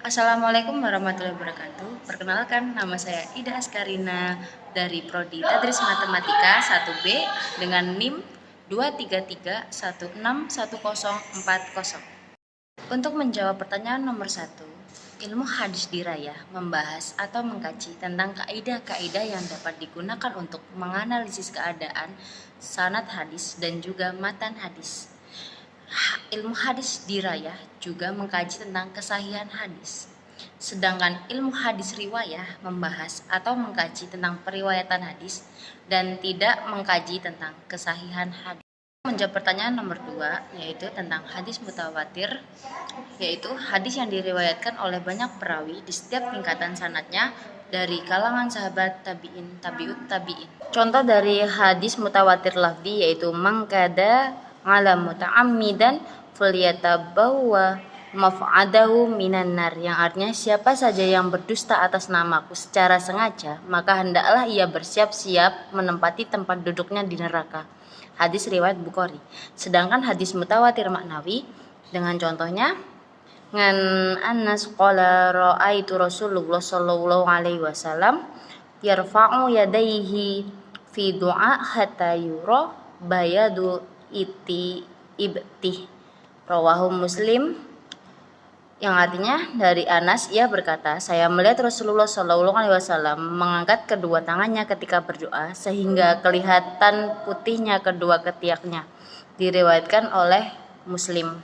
Assalamualaikum warahmatullahi wabarakatuh. Perkenalkan, nama saya Ida Askarina dari Prodi Tadris Matematika 1B dengan NIM 233161040. Untuk menjawab pertanyaan nomor 1, ilmu hadis dirayah membahas atau mengkaji tentang kaidah-kaidah yang dapat digunakan untuk menganalisis keadaan sanad hadis dan juga matan hadis. Ilmu hadis dirayah juga mengkaji tentang kesahihan hadis. Sedangkan ilmu hadis riwayah membahas atau mengkaji tentang periwayatan hadis dan tidak mengkaji tentang kesahihan hadis. Menjawab pertanyaan nomor 2, yaitu tentang hadis mutawatir, yaitu hadis yang diriwayatkan oleh banyak perawi di setiap tingkatan sanadnya dari kalangan sahabat, tabi'in, tabi'ut tabi'in. Contoh dari hadis mutawatir lafzi yaitu mangkada ala muta'ammidan falyatabawwa maf'adahu minan nar, yang artinya siapa saja yang berdusta atas namaku secara sengaja, maka hendaklah ia bersiap-siap menempati tempat duduknya di neraka. Hadis riwayat Bukhari. Sedangkan hadis mutawatir maknawi dengan contohnya ngan Anas qala raaitu Rasulullah sallallahu alaihi wasallam yarfa'u yadayhi fi du'a hatta yura bayadu ibtih. Rawahu Muslim, yang artinya dari Anas, ia berkata, saya melihat Rasulullah Shallallahu Alaihi Wasallam mengangkat kedua tangannya ketika berdoa sehingga kelihatan putihnya kedua ketiaknya. Diriwayatkan oleh Muslim.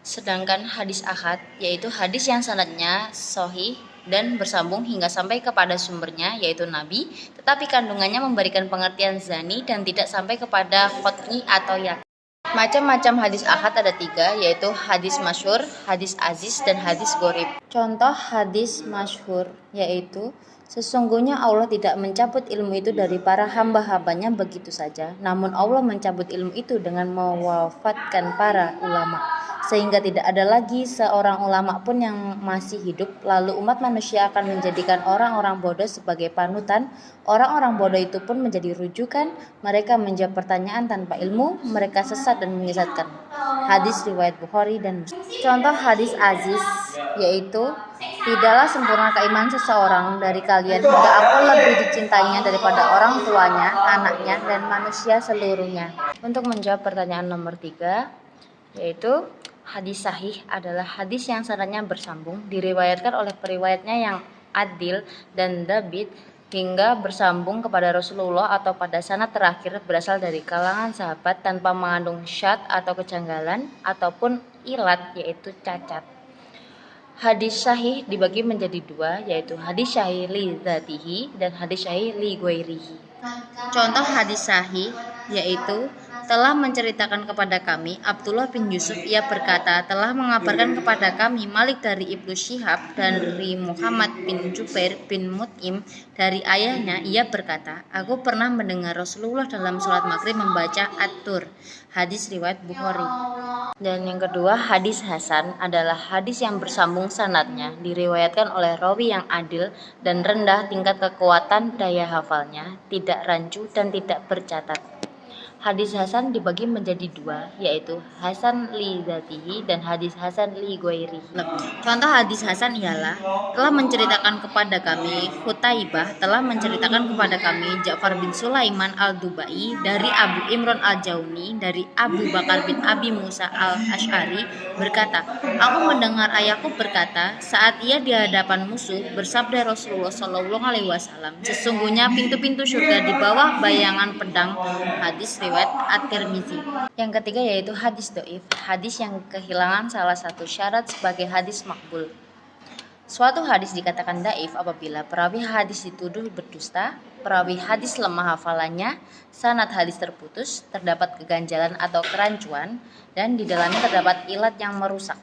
Sedangkan hadis ahad, yaitu hadis yang sanadnya sahih dan bersambung hingga sampai kepada sumbernya, yaitu Nabi, tetapi kandungannya memberikan pengertian zani dan tidak sampai kepada qat'i atau yakin. Macam-macam hadis ahad ada 3, yaitu hadis masyhur, hadis aziz, dan hadis gharib. Contoh hadis masyhur yaitu sesungguhnya Allah tidak mencabut ilmu itu dari para hamba-hambanya begitu saja, namun Allah mencabut ilmu itu dengan mewafatkan para ulama, sehingga tidak ada lagi seorang ulama pun yang masih hidup. Lalu umat manusia akan menjadikan orang-orang bodoh sebagai panutan. Orang-orang bodoh itu pun menjadi rujukan. Mereka menjawab pertanyaan tanpa ilmu. Mereka sesat dan menyesatkan. Hadis riwayat Bukhari dan Muslim. Contoh hadis aziz yaitu tidaklah sempurna keimanan seseorang dari kalian hingga aku lebih dicintainya daripada orang tuanya, anaknya, dan manusia seluruhnya. Untuk menjawab pertanyaan nomor 3, yaitu hadis sahih adalah hadis yang sanadnya bersambung, diriwayatkan oleh periwayatnya yang adil dan dabit hingga bersambung kepada Rasulullah atau pada sanad terakhir berasal dari kalangan sahabat tanpa mengandung syadz atau kejanggalan ataupun ilat, yaitu cacat. Hadis sahih dibagi menjadi 2, yaitu hadis sahih li dzatihi dan hadis sahih li ghairihi. Contoh hadis sahih yaitu telah menceritakan kepada kami Abdullah bin Yusuf, ia berkata telah mengabarkan kepada kami Malik dari Ibnu Syihab dari Muhammad bin Jubair bin Mut'im dari ayahnya, ia berkata aku pernah mendengar Rasulullah dalam sholat maghrib membaca At-Tur. Hadis riwayat Bukhari. Dan yang kedua, hadis hasan adalah hadis yang bersambung sanadnya, diriwayatkan oleh rawi yang adil dan rendah tingkat kekuatan daya hafalnya, tidak rancu dan tidak bercatat. Hadis hasan dibagi menjadi 2, yaitu hasan li dzatihi dan hadis hasan li ghairihi. Contoh hadis hasan ialah telah menceritakan kepada kami Qutaibah, telah menceritakan kepada kami Ja'far bin Sulaiman al-Dubai dari Abu Imran al-Jauni dari Abu Bakar bin Abi Musa al-Asy'ari berkata, aku mendengar ayahku berkata saat ia di hadapan musuh, bersabda Rasulullah Shallallahu Alaihi Wasallam, sesungguhnya pintu-pintu surga di bawah bayangan pedang. Hadis riwayat At-Tirmizi. Yang ketiga yaitu hadis dhaif, hadis yang kehilangan salah satu syarat sebagai hadis makbul. Suatu hadis dikatakan dhaif apabila perawi hadis dituduh berdusta, perawi hadis lemah hafalannya, sanad hadis terputus, terdapat keganjalan atau kerancuan, dan di dalamnya terdapat ilat yang merusak.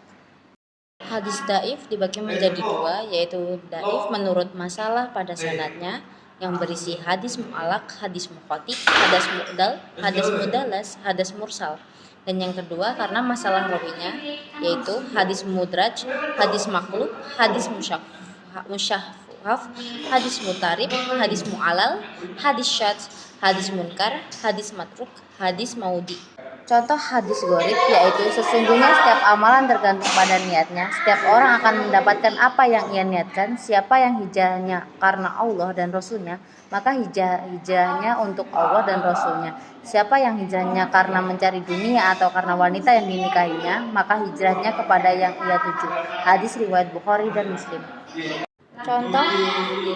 Hadis dhaif dibagi menjadi 2, yaitu dhaif menurut masalah pada sanadnya yang berisi hadis mu'alaq, hadis muqatif, hadis mu'dal, hadis mudalas, hadis mursal. Dan yang kedua karena masalah rawinya, yaitu hadis mudraj, hadis maklub, hadis musyahhaf, hadis mutarib, hadis mu'alal, hadis syadz, hadis munkar, hadis matruk, hadis maudi. Contoh hadis gharib yaitu sesungguhnya setiap amalan tergantung pada niatnya. Setiap orang akan mendapatkan apa yang ia niatkan. Siapa yang hijrahnya karena Allah dan Rasulnya, maka hijrahnya untuk Allah dan Rasulnya. Siapa yang hijrahnya karena mencari dunia atau karena wanita yang dinikahinya, maka hijrahnya kepada yang ia tuju. Hadis riwayat Bukhari dan Muslim. Contoh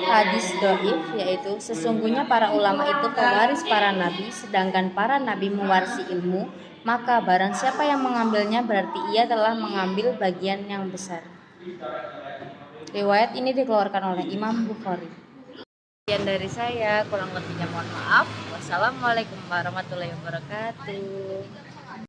hadis dhaif yaitu sesungguhnya para ulama itu pewaris para nabi, sedangkan para nabi mewarisi ilmu, maka barang siapa yang mengambilnya berarti ia telah mengambil bagian yang besar. Riwayat ini dikeluarkan oleh Imam Bukhari. Sekian dari saya, kurang lebihnya mohon maaf. Wassalamualaikum warahmatullahi wabarakatuh.